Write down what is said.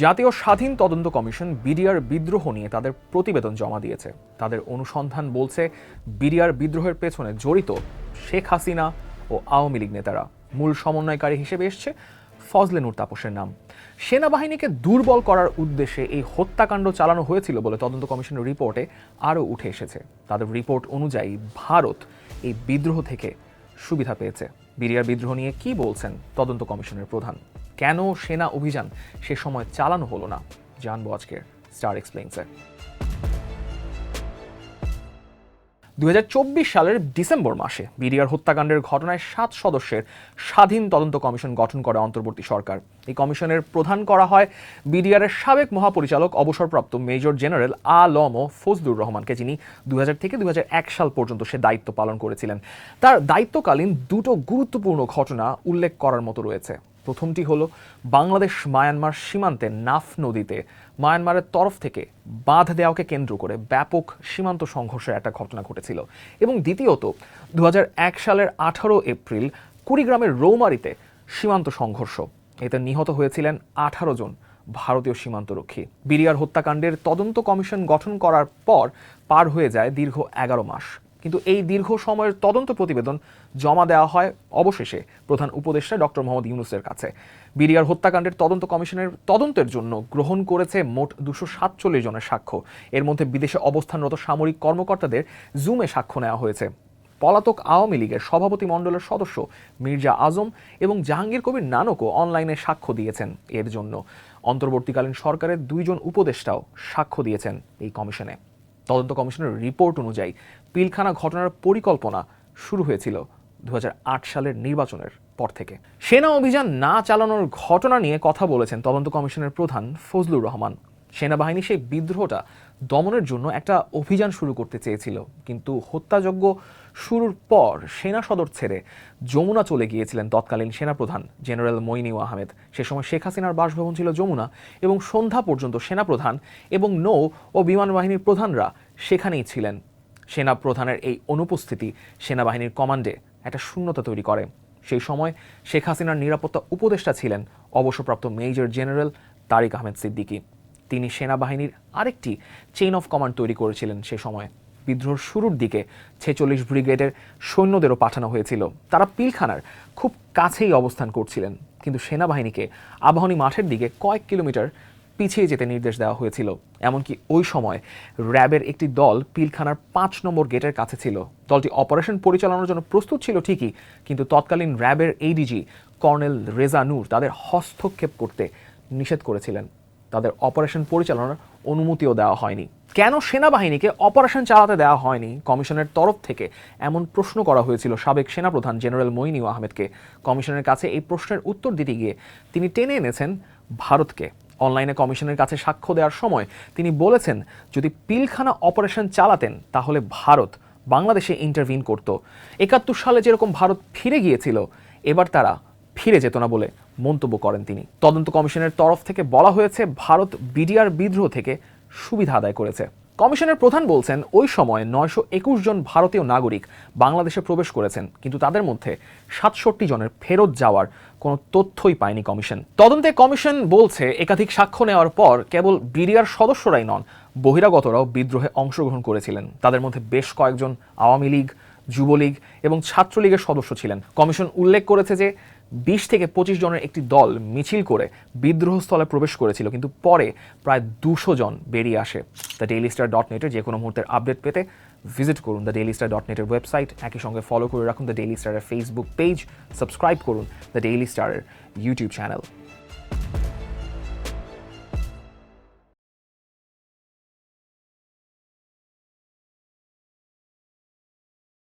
জাতীয় স্বাধীন তদন্ত কমিশন বিডিআর বিদ্রোহ নিয়ে তাদের প্রতিবেদন জমা দিয়েছে। তাদের অনুসন্ধান বলছে বিডিআর বিদ্রোহের পেছনে জড়িত শেখ হাসিনা ও আওয়ামী লীগ নেতারা। মূল সমন্বয়কারী হিসেবে এসছে ফজলে নূর তাপসের নাম। সেনাবাহিনীকে দুর্বল করার উদ্দেশ্যে এই হত্যাকাণ্ড চালানো হয়েছিল বলে তদন্ত কমিশনের রিপোর্টে আরও উঠে এসেছে। তাদের রিপোর্ট অনুযায়ী ভারত এই বিদ্রোহ থেকে সুবিধা পেয়েছে। বিডিআর বিদ্রোহ নিয়ে কি বলছেন তদন্ত কমিশনের প্রধান? কেন সেনা অভিযান সে সময় চালানো হলো না, জানবো আজকের স্টার এক্সপ্লেইনসে। 2024 সালের ডিসেম্বর মাসে বিডিআর হত্যাকাণ্ডের ঘটনায় 7 সদস্যের স্বাধীন তদন্ত কমিশন গঠন করে অন্তর্বর্তী সরকার। এই কমিশনের প্রধান করা হয় বিডিআরের সাবেক মহাপরিচালক অবসরপ্রাপ্ত মেজর জেনারেল আলম ফজলুর রহমানকে, যিনি 2000 থেকে 2001 সাল পর্যন্ত সে দায়িত্ব পালন করেছিলেন। তার দায়িত্বকালীন দুটো গুরুত্বপূর্ণ ঘটনা উল্লেখ করার মতো রয়েছে। প্রথমটি হলো বাংলাদেশ মায়ানমার সীমান্তে নাফ নদীতে মায়ানমারের তরফ থেকে বাঁধ দেওয়াকে কেন্দ্র করে ব্যাপক সীমান্ত সংঘর্ষের একটা ঘটনা ঘটেছিল। এবং দ্বিতীয়ত 2001 সালের 18 এপ্রিল কুড়িগ্রামের রৌমারীতে সীমান্ত সংঘর্ষ। এতে নিহত হয়েছিলেন 18 জন ভারতীয় সীমান্তরক্ষী। বিডিআর হত্যাকাণ্ডের তদন্ত কমিশন গঠন করার পর পার হয়ে যায় দীর্ঘ 11 মাস। কিন্তু এই দীর্ঘ সময়ের তদন্ত প্রতিবেদন জমা দেওয়া হয় অবশেষে প্রধান উপদেষ্টা ডক্টর মোহাম্মদ ইউনূসের কাছে। বিডিআর হত্যাকাণ্ডের তদন্ত কমিশনের তদন্তের জন্য গ্রহণ করেছে মোট 247 জনের সাক্ষ্য। এর মধ্যে বিদেশে অবস্থানরত সামরিক কর্মকর্তাদের জুমে সাক্ষ্য নেওয়া হয়েছে। পলাতক আওয়ামী লীগের সভাপতি মণ্ডলের সদস্য মির্জা আজম এবং জাহাঙ্গীর কবির নানকও অনলাইনে সাক্ষ্য দিয়েছেন। এর জন্য অন্তর্বর্তীকালীন সরকারের 2 জন উপদেষ্টাও সাক্ষ্য দিয়েছেন এই কমিশনে। তদন্ত কমিশনের রিপোর্ট অনুযায়ী পিলখানা ঘটনার পরিকল্পনা শুরু হয়েছিল 2008 সালের নির্বাচনের পর থেকে। সেনা অভিযান না চালানোর ঘটনা নিয়ে কথা বলেছেন তদন্ত কমিশনের প্রধান ফজলুর রহমান। সেনাবাহিনী সেই বিদ্রোহটা দমনের জন্য একটা অভিযান শুরু করতে চেয়েছিল, কিন্তু হত্যাযজ্ঞ শুরুর পর সেনা সদর ছেড়ে যমুনা চলে গিয়েছিলেন তৎকালীন সেনাপ্রধান জেনারেল মইনিউ আহমেদ। সে সময় শেখ হাসিনার বাসভবন ছিল যমুনা এবং সন্ধ্যা পর্যন্ত সেনাপ্রধান এবং নৌ ও বিমান বাহিনীর প্রধানরা সেখানেই ছিলেন। সেনা প্রধানের এই অনুপস্থিতি সেনাবাহিনীর কমান্ডে একটা শূন্যতা তৈরি করে। সেই সময় শেখ হাসিনার নিরাপত্তা উপদেষ্টা ছিলেন অবসরপ্রাপ্ত মেজর জেনারেল তারিক আহমেদ সিদ্দিকী। তিনি সেনাবাহিনীর আরেকটি চেইন অফ কমান্ড তৈরি করেছিলেন। সে সময় বিদ্রোহের শুরুর দিকে 46 ব্রিগেডের সৈন্যদেরও পাঠানো হয়েছিল। তারা পিলখানার খুব কাছেই অবস্থান করছিলেন, কিন্তু সেনাবাহিনীকে আবাহনী মাঠের দিকে কয়েক কিলোমিটার পিছিয়ে যেতে নির্দেশ দেওয়া হয়েছিল। এমনকি ওই সময় র্যাবের একটি দল পিলখানার 5 নম্বর গেটের কাছে ছিল। দলটি অপারেশন পরিচালনার জন্য প্রস্তুত ছিল ঠিকই, কিন্তু তৎকালীন র্যাবের এডিজি কর্নেল রেজা নূর তাদের হস্তক্ষেপ করতে নিষেধ করেছিলেন। তাদের অপারেশন পরিচালনার অনুমতিও দেওয়া হয়নি। কেন সেনাবাহিনীকে অপারেশন চালাতে দেওয়া হয়নি কমিশনের তরফ থেকে এমন প্রশ্ন করা হয়েছিল সাবেক সেনাপ্রধান জেনারেল মইনিউ আহমেদকে। কমিশনের কাছে এই প্রশ্নের উত্তর দিতে গিয়ে তিনি টেনে এনেছেন ভারতকে। অনলাইনে কমিশনের কাছে সাক্ষ্য দেওয়ার সময় তিনি বলেছেন, যদি পিলখানা অপারেশন চালাতেন তাহলে ভারত বাংলাদেশে ইন্টারভিন করত। 71 সালে যেরকম ভারত ফিরে গিয়েছিল, এবার তারা ফিরে যেত না বলে মন্তব্য করেন তিনি। তদন্ত কমিশনের তরফ থেকে বলা হয়েছে ভারত বিডিআর বিদ্রোহ থেকে সুবিধা আদায় করেছে। কমিশনের প্রধান বলছেন, ওই সময় 921 জন ভারতীয় নাগরিক বাংলাদেশে প্রবেশ করেছেন, কিন্তু তাদের মধ্যে 67 জনের ফেরত যাওয়ার কোনো তথ্যই পায়নি কমিশন। তদন্তে কমিশন বলছে, একাধিক সাক্ষ্য নেওয়ার পর কেবল বিডিআর সদস্যরাই নন, বহিরাগতরাও বিদ্রোহে অংশগ্রহণ করেছিলেন। তাদের মধ্যে বেশ কয়েকজন আওয়ামী লীগ, যুবলীগ এবং ছাত্রলীগের সদস্য ছিলেন। কমিশন উল্লেখ করেছে যে 20 থেকে 25 জনের একটি দল মিছিল করে বিদ্রোহস্থলে প্রবেশ করেছিল, কিন্তু পরে প্রায় 200 জন বেরিয়ে আসে। thedailystar.net-এর যে কোনো মুহূর্তের আপডেট পেতে ভিজিট করুন thedailystar.net-এর ওয়েবসাইট। একই সঙ্গে ফলো করে রাখুন দ্য ডেইলি স্টারের ফেসবুক পেজ, সাবস্ক্রাইব করুন দ্য ডেইলি স্টারের ইউটিউব চ্যানেল।